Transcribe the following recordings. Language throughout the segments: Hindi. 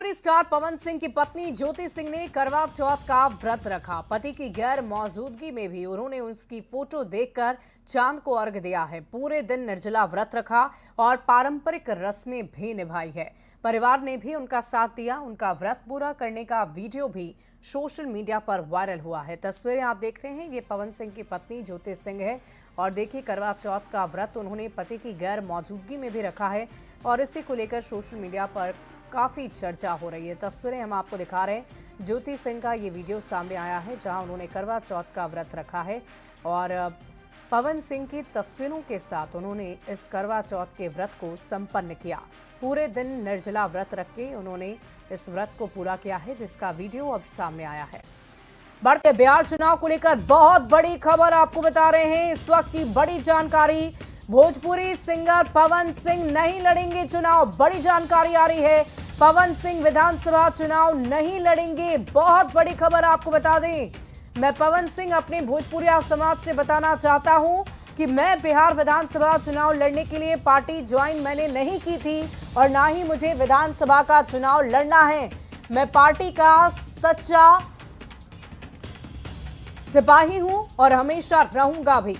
स्टार पवन सिंह की पत्नी ज्योति सिंह ने करवा चौथ का व्रत रखा। पति की गैर मौजूदगी में भी उन्होंने उसकी फोटो देखकर चांद को अर्घ दिया है। पूरे दिन निर्जला व्रत रखा और पारंपरिक रस्में भी निभाई है। परिवार ने भी उनका साथ दिया। उनका व्रत पूरा करने का वीडियो भी सोशल मीडिया पर वायरल हुआ है। तस्वीरें आप देख रहे हैं, ये पवन सिंह की पत्नी ज्योति सिंह है और देखिए करवा चौथ का व्रत उन्होंने पति की गैर मौजूदगी में भी रखा है और इसी को लेकर सोशल मीडिया पर काफी चर्चा हो रही है। तस्वीरें हम आपको दिखा रहे हैं। ज्योति सिंह का ये वीडियो सामने आया है जहां उन्होंने करवा चौथ का व्रत रखा है और पवन सिंह की तस्वीरों के साथ उन्होंने इस करवा चौथ के व्रत को संपन्न किया। पूरे दिन निर्जला व्रत रख के उन्होंने इस व्रत को पूरा किया है, जिसका वीडियो अब सामने आया है। बढ़ते बिहार चुनाव को लेकर बहुत बड़ी खबर आपको बता रहे हैं। इस वक्त की बड़ी जानकारी, भोजपुरी सिंगर पवन सिंह नहीं लड़ेंगे चुनाव। बड़ी जानकारी आ रही है, पवन सिंह विधानसभा चुनाव नहीं लड़ेंगे। बहुत बड़ी खबर आपको बता दें, मैं पवन सिंह अपने भोजपुरिया समाज से बताना चाहता हूं कि मैं बिहार विधानसभा चुनाव लड़ने के लिए पार्टी ज्वाइन मैंने नहीं की थी और ना ही मुझे विधानसभा का चुनाव लड़ना है। मैं पार्टी का सच्चा सिपाही हूं और हमेशा रहूंगा भी।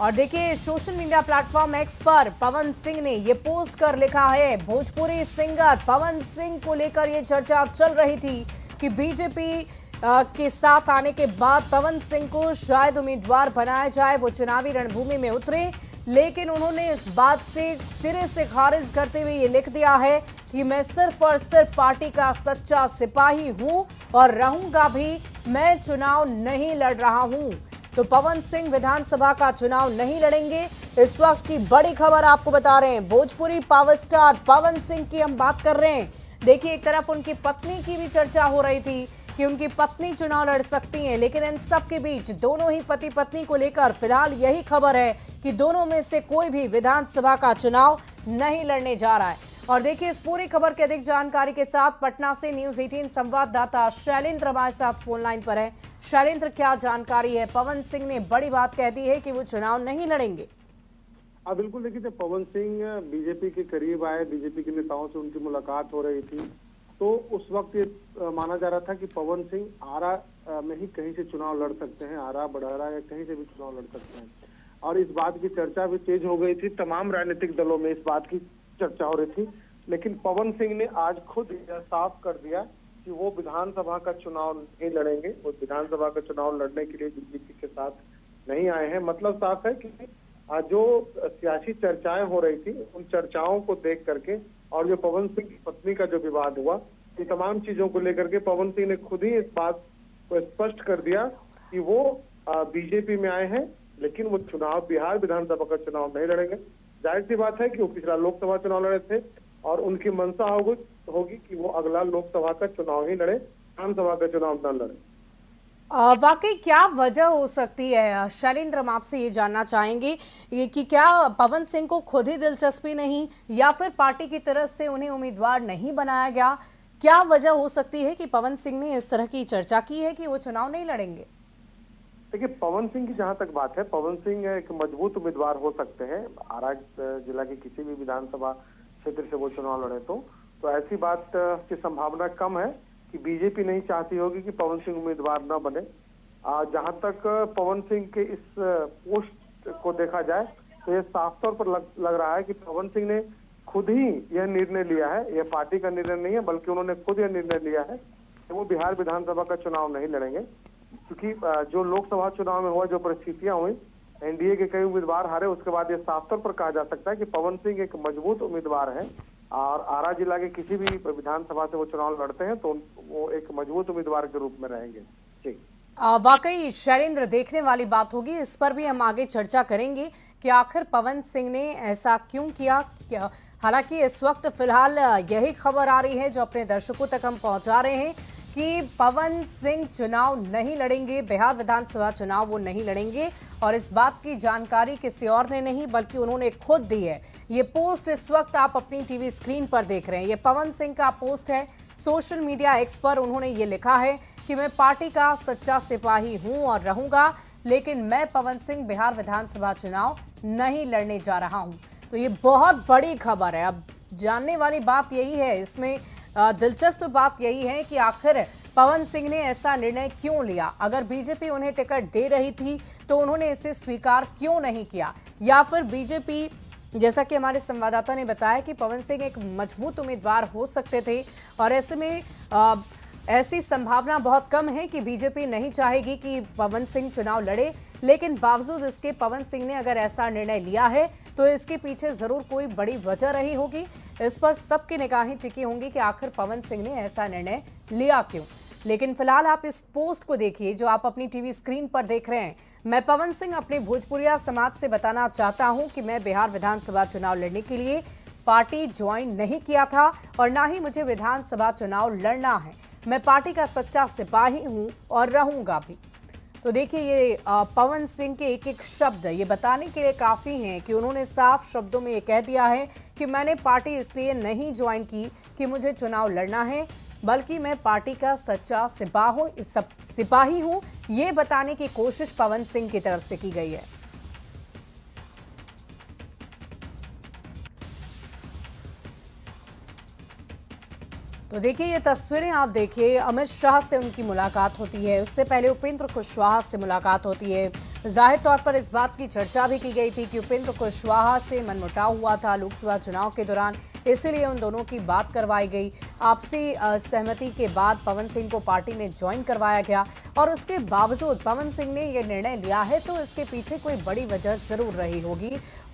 और देखिए सोशल मीडिया प्लेटफॉर्म एक्स पर पवन सिंह ने ये पोस्ट कर लिखा है, भोजपुरी सिंगर पवन सिंह को लेकर ये चर्चा चल रही थी कि बीजेपी के साथ आने के बाद पवन सिंह को शायद उम्मीदवार बनाया जाए, वो चुनावी रणभूमि में उतरे, लेकिन उन्होंने इस बात से सिरे से खारिज करते हुए ये लिख दिया है कि मैं सिर्फ और सिर्फ पार्टी का सच्चा सिपाही हूं और रहूंगा भी, मैं चुनाव नहीं लड़ रहा हूं। तो पवन सिंह विधानसभा का चुनाव नहीं लड़ेंगे। इस वक्त की बड़ी खबर आपको बता रहे हैं, भोजपुरी पावर स्टार पवन सिंह की हम बात कर रहे हैं। देखिए एक तरफ उनकी पत्नी की भी चर्चा हो रही थी कि उनकी पत्नी चुनाव लड़ सकती हैं, लेकिन इन सब के बीच दोनों ही पति पत्नी को लेकर फिलहाल यही खबर है कि दोनों में से कोई भी विधानसभा का चुनाव नहीं लड़ने जा रहा है। और देखिए इस पूरी खबर की अधिक जानकारी के साथ पटना से न्यूज 18 संवाददाता शैलेंद्र हमारे साथ फोन लाइन पर है। शैलेंद्र, क्या जानकारी है? पवन सिंह ने बड़ी बात कह दी है कि वो चुनाव नहीं लड़ेंगे। हाँ बिल्कुल, देखिए जब पवन सिंह बीजेपी के करीब आए, बीजेपी के नेताओं से उनकी मुलाकात हो रही थी, तो उस वक्त ये माना जा रहा था कि पवन सिंह आरा में ही कहीं से चुनाव लड़ सकते हैं, आरा बड़हरा या कहीं से भी चुनाव लड़ सकते हैं। और इस बात की चर्चा भी तेज हो गई थी, तमाम राजनीतिक दलों में इस बात की चर्चा हो रही थी। लेकिन पवन सिंह ने आज खुद यह साफ कर दिया कि वो विधानसभा का चुनाव नहीं लड़ेंगे, वो विधानसभा का चुनाव लड़ने के लिए बीजेपी के साथ नहीं आए हैं। मतलब साफ है कि जो सियासी चर्चाएं हो रही थी, उन चर्चाओं को देख करके और जो पवन सिंह की पत्नी का जो विवाद हुआ, इन तमाम चीजों को लेकर के पवन सिंह ने खुद ही इस बात को स्पष्ट कर दिया कि वो बीजेपी में आए हैं, लेकिन वो चुनाव बिहार विधानसभा का चुनाव नहीं लड़ेंगे। जाहिर सी बात है कि वो पिछला लोकसभा चुनाव लड़े थे और उनकी मंशा होगी कि वो अगला लोकसभा का चुनाव ही लड़े, विधानसभा का चुनाव न लड़े। वाकई क्या वजह हो सकती है शैलेंद्र, हम आपसे ये जानना चाहेंगे कि क्या पवन सिंह को खुद ही दिलचस्पी नहीं या फिर पार्टी की तरफ से उन्हें उम्मीदवार नहीं बनाया गया? क्या वजह हो सकती है कि पवन सिंह ने इस तरह की चर्चा की है कि वो चुनाव नहीं लड़ेंगे? देखिए पवन सिंह की जहां तक बात है, पवन सिंह एक मजबूत उम्मीदवार हो सकते हैं। आरा जिला के किसी भी विधानसभा क्षेत्र से वो चुनाव लड़े तो ऐसी बात की संभावना कम है कि बीजेपी नहीं चाहती होगी कि पवन सिंह उम्मीदवार न बने। जहां तक पवन सिंह के इस पोस्ट को देखा जाए तो ये साफ तौर पर लग रहा है कि पवन सिंह ने खुद ही यह निर्णय लिया है, यह पार्टी का निर्णय नहीं है, बल्कि उन्होंने खुद यह निर्णय लिया है कि वो बिहार विधानसभा का चुनाव नहीं लड़ेंगे। क्योंकि जो लोकसभा चुनाव में हुआ, जो परिस्थितियां हुई, एनडीए के कई उम्मीदवार हारे, उसके बाद ये साफ तौर पर कहा जा सकता है कि पवन सिंह एक मजबूत उम्मीदवार है और आरा जिला के किसी भी विधानसभा से वो चुनाव लड़ते हैं तो वो एक मजबूत उम्मीदवार के रूप में रहेंगे। जी वाकई शैलेंद्र, देखने वाली बात होगी। इस पर भी हम आगे चर्चा करेंगे कि आखिर पवन सिंह ने ऐसा क्यों किया। हालांकि इस वक्त फिलहाल यही खबर आ रही है जो अपने दर्शकों तक हम पहुंचा रहे हैं कि पवन सिंह चुनाव नहीं लड़ेंगे, बिहार विधानसभा चुनाव वो नहीं लड़ेंगे। और इस बात की जानकारी किसी और ने नहीं बल्कि उन्होंने खुद दी है। ये पोस्ट इस वक्त आप अपनी टीवी स्क्रीन पर देख रहे हैं, ये पवन सिंह का पोस्ट है सोशल मीडिया एक्स पर। उन्होंने ये लिखा है कि मैं पार्टी का सच्चा सिपाही हूं और रहूंगा, लेकिन मैं पवन सिंह बिहार विधानसभा चुनाव नहीं लड़ने जा रहा हूं। तो ये बहुत बड़ी खबर है। अब जानने वाली बात यही है, इसमें दिलचस्प बात यही है कि आखिर पवन सिंह ने ऐसा निर्णय क्यों लिया। अगर बीजेपी उन्हें टिकट दे रही थी तो उन्होंने इसे स्वीकार क्यों नहीं किया, या फिर बीजेपी, जैसा कि हमारे संवाददाता ने बताया कि पवन सिंह एक मजबूत उम्मीदवार हो सकते थे और ऐसे में ऐसी संभावना बहुत कम है कि बीजेपी नहीं चाहेगी कि पवन सिंह चुनाव लड़े, लेकिन बावजूद इसके पवन सिंह ने अगर ऐसा निर्णय लिया है तो इसके पीछे जरूर कोई बड़ी वजह रही होगी। इस पर सबकी निगाहें टिकी होंगी कि आखिर पवन सिंह ने ऐसा निर्णय लिया क्यों। लेकिन फिलहाल आप इस पोस्ट को देखिए जो आप अपनी टीवी स्क्रीन पर देख रहे हैं। मैं पवन सिंह अपने भोजपुरिया समाज से बताना चाहता हूं कि मैं बिहार विधानसभा चुनाव लड़ने के लिए पार्टी ज्वाइन नहीं किया था और ना ही मुझे विधानसभा चुनाव लड़ना है। मैं पार्टी का सच्चा सिपाही हूं और रहूंगा भी। तो देखिए, ये पवन सिंह के एक एक शब्द ये बताने के लिए काफी हैं कि उन्होंने साफ शब्दों में ये कह दिया है कि मैंने पार्टी इसलिए नहीं ज्वाइन की कि मुझे चुनाव लड़ना है, बल्कि मैं पार्टी का सच्चा सिपाही हूं, ये बताने की कोशिश पवन सिंह की तरफ से की गई है। तो देखिए, ये तस्वीरें आप देखिए, अमित शाह से उनकी मुलाकात होती है, उससे पहले उपेंद्र कुशवाहा से मुलाकात होती है। जाहिर तौर पर इस बात की चर्चा भी की गई थी कि उपेंद्र कुशवाहा से मनमुटाव हुआ था लोकसभा चुनाव के दौरान, इसीलिए उन दोनों की बात करवाई गई। आपसी सहमति के बाद पवन सिंह को पार्टी में ज्वाइन करवाया गया और उसके बावजूद पवन सिंह ने यह निर्णय लिया है, तो इसके पीछे कोई बड़ी वजह जरूर रही होगी।